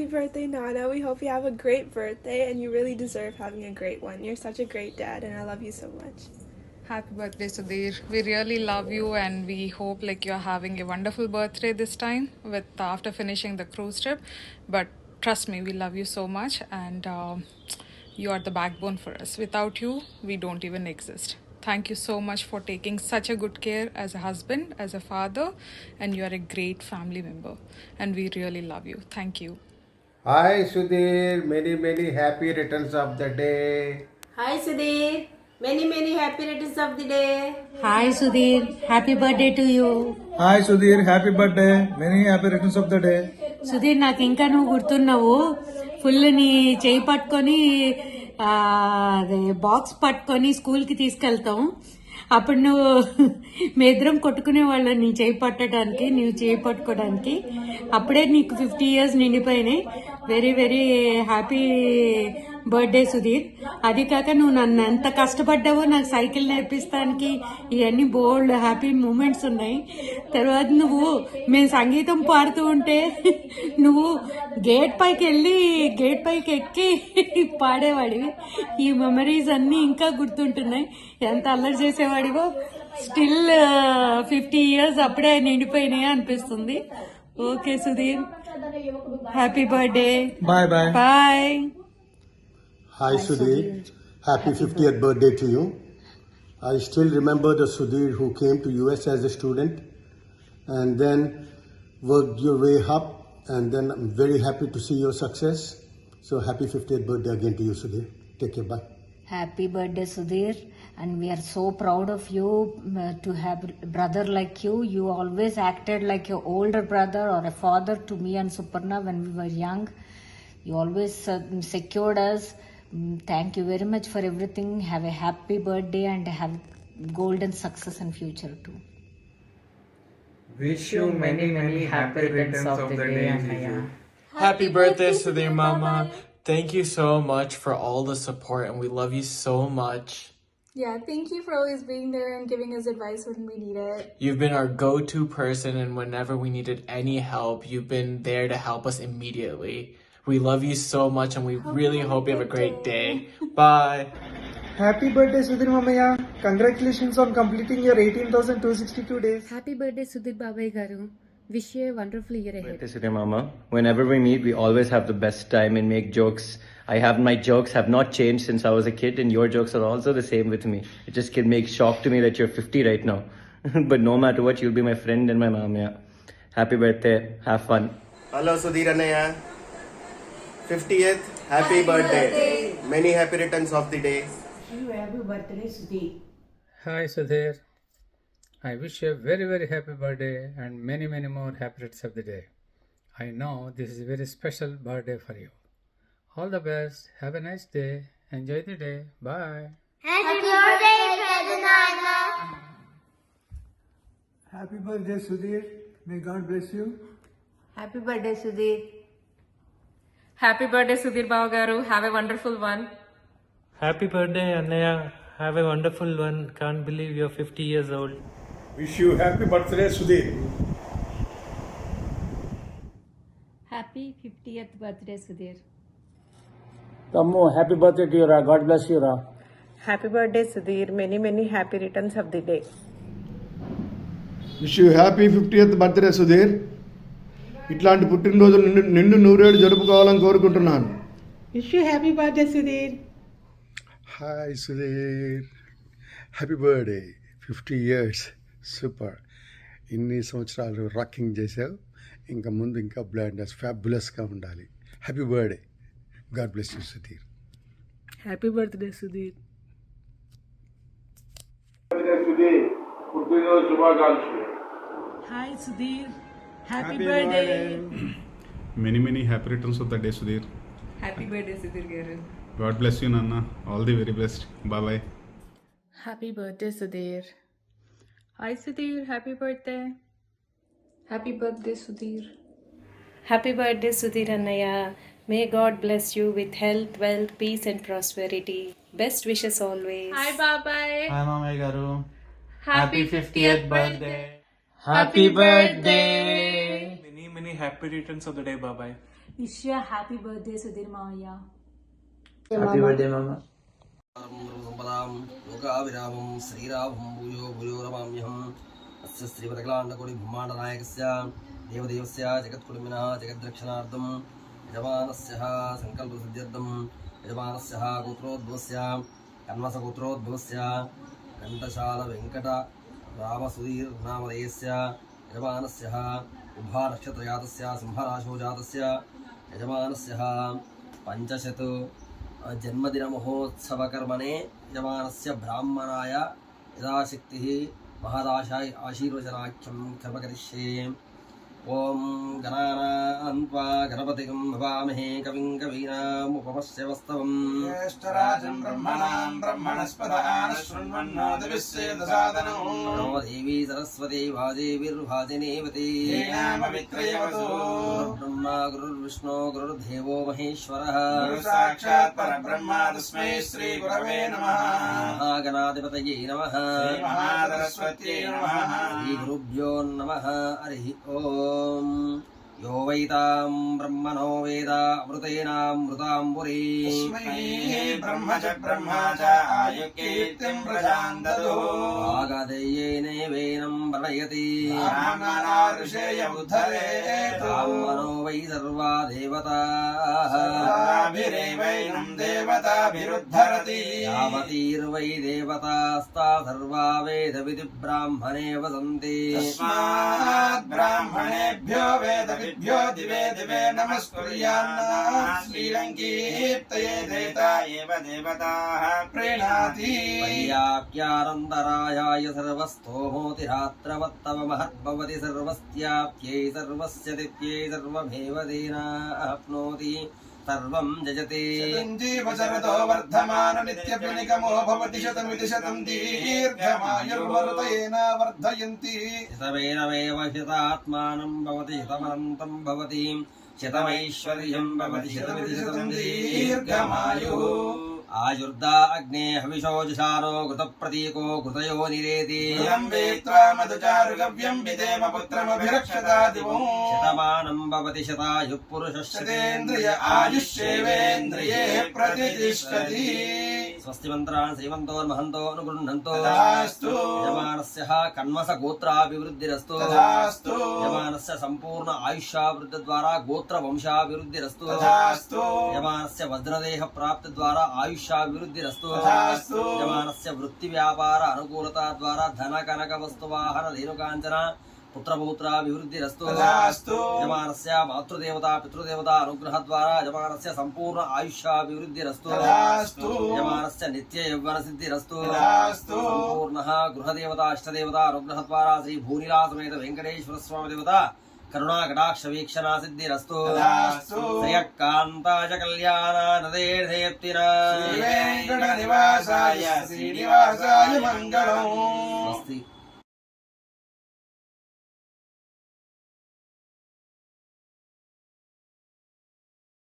Happy birthday, Nana. We hope you have a great birthday and you really deserve having a great one. You're such a great dad and I love you so much. Happy birthday, Sudhir. We really love you and we hope like you're having a wonderful birthday this time with after finishing the cruise trip. But trust me, we love you so much and you are the backbone for us. Without you, we don't even exist. Thank you so much for taking such a good care as a husband, as a father, and you are a great family member. And we really love you. Thank you. Hi Sudhir, many happy returns of the day. Hi Sudhir, many happy returns of the day. Hi Sudhir, happy birthday to you. Hi Sudheer happy birthday many happy returns of the day. Sudheer నాకు ఇంకా నువ్వు గుర్తున్నావు, full నీ చేయి పట్టుకొని అదే box పట్టుకొని school కి తీసుకెళ్తాం. అప్పుడు నువ్వు మీ ఇద్దరం కొట్టుకునే వాళ్ళం నీ చేయి పట్టడానికి, నీవు చేయి పట్టుకోవడానికి. అప్పుడే నీకు 50 years నిండిపోయినాయి. Very happy birthday Sudhir. అది కాక నువ్వు నన్ను ఎంత కష్టపడ్డావో నాకు సైకిల్ నేర్పిస్తానికి, ఇవన్నీ బోల్డ్ హ్యాపీ మూమెంట్స్ ఉన్నాయి. తర్వాత నువ్వు మేము సంగీతం పాడుతూ ఉంటే నువ్వు గేట్ పైకి ఎక్కి పాడేవాడివి. ఈ మెమరీస్ అన్నీ ఇంకా గుర్తుంటున్నాయి. ఎంత అల్లరి చేసేవాడివో. స్టిల్ 50 years అప్పుడే నిండిపోయినాయి అనిపిస్తుంది. Okay Sudhir, happy birthday. Bye bye. Bye. Hi Sudhir, happy 50th birthday to you. I still remember the Sudhir who came to US as a student and then worked your way up, and then I'm very happy to see your success. So happy 50th birthday again to you Sudhir. Take care, bye. Happy birthday Sudhir, and we are so proud of you to have a brother like you. You always acted like your older brother or a father to me and Suparna when we were young. You always secured us. Thank you very much for everything. Have a happy birthday and have golden success and future too. Wish you many happy returns of the day, Anaya. Happy birthday, Sudhir Mama. Thank you so much for all the support and we love you so much. Yeah, thank you for always being there and giving us advice when we need it. You've been our go-to person and whenever we needed any help, you've been there to help us immediately. We love you so much and we really hope you have a great day. Bye. Happy birthday Sudhir మామయ్య. Congratulations on completing your 18,262 days. Happy birthday Sudhir Babai Garu. Wish you a wonderful year ahead. Birthday Sudhir Mama. Whenever we meet, we always have the best time and make jokes. My jokes have not changed since I was a kid and your jokes are also the same with me. It just makes shock to me that you're 50 right now. But no matter what, you'll be my friend and my mom, yeah. Happy birthday. Have fun. Hello Sudhir Annaya. 50th happy birthday. Many happy returns of the day. Happy birthday Sudhir. Hi Sudhir. I wish you a very happy birthday and many more happy returns of the day. I know this is a very special birthday for you. All the best. Have a nice day. Enjoy the day. Bye. Happy birthday, Nana. Happy birthday Sudheer. May God bless you. Happy birthday Sudhir. Happy birthday, Sudhir Babu Garu. Have a wonderful one. Happy birthday Anaya. Have a wonderful one. Can't believe you're 50 years old. Wish you happy birthday Sudheer. Happy 50th birthday Sudheer. Thumb happy birthday to you రా. God bless you రా. Happy birthday Sudhir. Many happy returns of the day. Wish you happy 50th birthday Sudheer. ఇట్లాంటి పుట్టినరోజులు నిండు నూరేళ్ళు జరుపుకోవాలని కోరుకుంటున్నాను. Wish you happy birthday Sudhir. Hi Sudheer, happy birthday. 50 years, super. ఇన్ని సంవత్సరాలు రాకింగ్ చేసావు, ఇంకా ముందు ఇంకా ఫ్యాబులస్గా ఉండాలి. Happy birthday. God bless you Sudheer. Happy birthday Sudhir. పుట్టినరోజు శుభాకాంక్షలు. Hi Sudhir. Happy birthday. Many happy returns of the day Sudhir. Happy birthday, Sudhir Garu. God bless you Nana. All the very best. Bye bye. Happy birthday Sudhir. Hi, Sudhir. Happy birthday. Happy birthday, Sudhir. Happy birthday, Sudhir Annaya. May God bless you with health, wealth, peace and prosperity. Best wishes always. Hi, Babai. Hi Mamai Garu. Happy 50th birthday. Happy birthday. Many happy returns of the day, bye bye. Wish you happy birthday Sudhir మావయ్య. Happy birthday మామ. లోకావిరామం శ్రీరామం భూయో భూయో రమామ్యహం. అస్య శ్రీపదకలాండకోటి బ్రహ్మాండనాయకస్య దేవదేవస్య జగత్కుటుంబినః జగద్రక్షణార్థం యజమానస్య సంకల్పసిద్ధ్యర్థం యజమానస్య గోత్రోద్భవస్య కన్వసగోత్రోద్భవస్య ఘంటశాల వెంకట రామసుధీర్ నామధేయస్య యజమానస్య ఉభానక్షత్రజాతస్య సింహరాశో జాతస్య యజమానస్య 500 జన్మదిన మహోత్సవకర్మణే యజమానస్య బ్రాహ్మణాయ యథాశక్తి మహదాశాయ ఆశీర్వచనాఖ్యం కర్మకరిష్యే. ఓం గణానాన్వా గణపతిగం భవామహే కవిం కవీనాముపమస్యవస్తవం జ్యేష్ఠరాజం బ్రహ్మణాం బ్రహ్మణస్పదాన శృణ్వన్నోతిభిస్సేదసాదనం ప్రణో దేవీ సరస్వతి వాదేవిర్వాజినేవతి నామవిత్రయవతు బ్రహ్మా గురుర్విష్ణు గురుర్దేవో మహేశ్వరః గురు సాక్షాత్ పరబ్రహ్మ తస్మై శ్రీ గురవే నమః. మహాగణాధిపతయే నమః. శ్రీ మహాసరస్వత్యై నమః. శ్రీ గురుభ్యో నమః. హరి ఓం. यो वैतां ब्रह्मणो वेद अमृतेनामृताम्बुरी तस्मै ब्रह्म च ब्रह्मा च आयुकीर्तिं प्रजां ददुः. वागधेयेनैवेनं वर्णयति रामानार्षेय उद्धरेत्. ब्राह्मणो वै सर्वा देवताः सर्वाभिरेवैनं देवताभिरुद्धरति. यावतीर्वै देवतास्ता सर्वा वेदविधि ब्राह्मणे वसन्ति. तस्मात् ब्राह्मणेभ्यो वेदविभ्यो दिवे दिवे नमस्कुर्यान्नः. श्रीलङ्कीर्तये देता एव देवताः प्रीणाति. वैयाप्यानन्दरायाय सर्वस्तोमोतिरात्रवत्तव महद्भवति सर्वस्याप्यै सर्वस्य दित्यै सर्वमेव तेनाप्नोति सर्वं जजते. शतञ्जीव शरदो वर्धमान नित्यप्यनिकमो भवति शतमिति शतं दीर्घमायुर्वरुतेन वर्धयन्ति. शतमेनमेव शतात्मानं भवति शतमनन्तं भवति शतमैश्वर्यं भवति शतमिति शतं दीर्घमायुः. आयुर्दा अग्ने हविषो जुषारो घृतप्रतीको घृतयो निरेति. वेत्त्वा मधुचारुगव्यं विदेम पुत्रमभिरक्षता दिवो. शतमानं भवति शतायुः पुरुषः शतेन्द्रिय आयुष्येवेन्द्रिये प्रतिष्ठति. स्वस्ति मंत्रान् श्रीमन्तोर्महन्तो अनुगृह्णन्तो. तथास्तु. यजमानस्य कन्वस गोत्राभिवृद्धिरस्तु. तथास्तु. यजमानस्य संपूर्ण आयुष्यावृद्धि द्वारा गोत्र वंशाभिवृद्धिरस्तु. तथास्तु. यजमानस्य वज्रदेह प्राप्ति द्वारा आयुष्याभिवृद्धिरस्तु. तथास्तु. यजमानस्य वृत्ति व्यापार अनुकूलता द्वारा धन कनक वस्तु वाहन धेनुकाञ्चन पुत्रपौत्राभिवृद्धिरस्तु. तथास्तु. यजमानस्य मातृदेवता पितृदेवता अनुग्रह द्वारा यजमानस्य संपूर्ण आयुष्याभिवृद्धिरस्तु. तथास्तु. यजमानस्य नित्य यौवन सिद्धिरस्तु. तथास्तु. संपूर्णः गृहदेवता इष्टदेवता अनुग्रह द्वारा श्री भूनिलासमेत वेंकटेश्वर स्वामी देवता करुणा कटाक्ष वीक्षणा सिद्धिरस्तु. तथास्तु. श्रियकान्ताय कल्याणानदेर्धेप्तिना श्री वेंकटनिवासाय श्रीनिवासाय मंगलम्.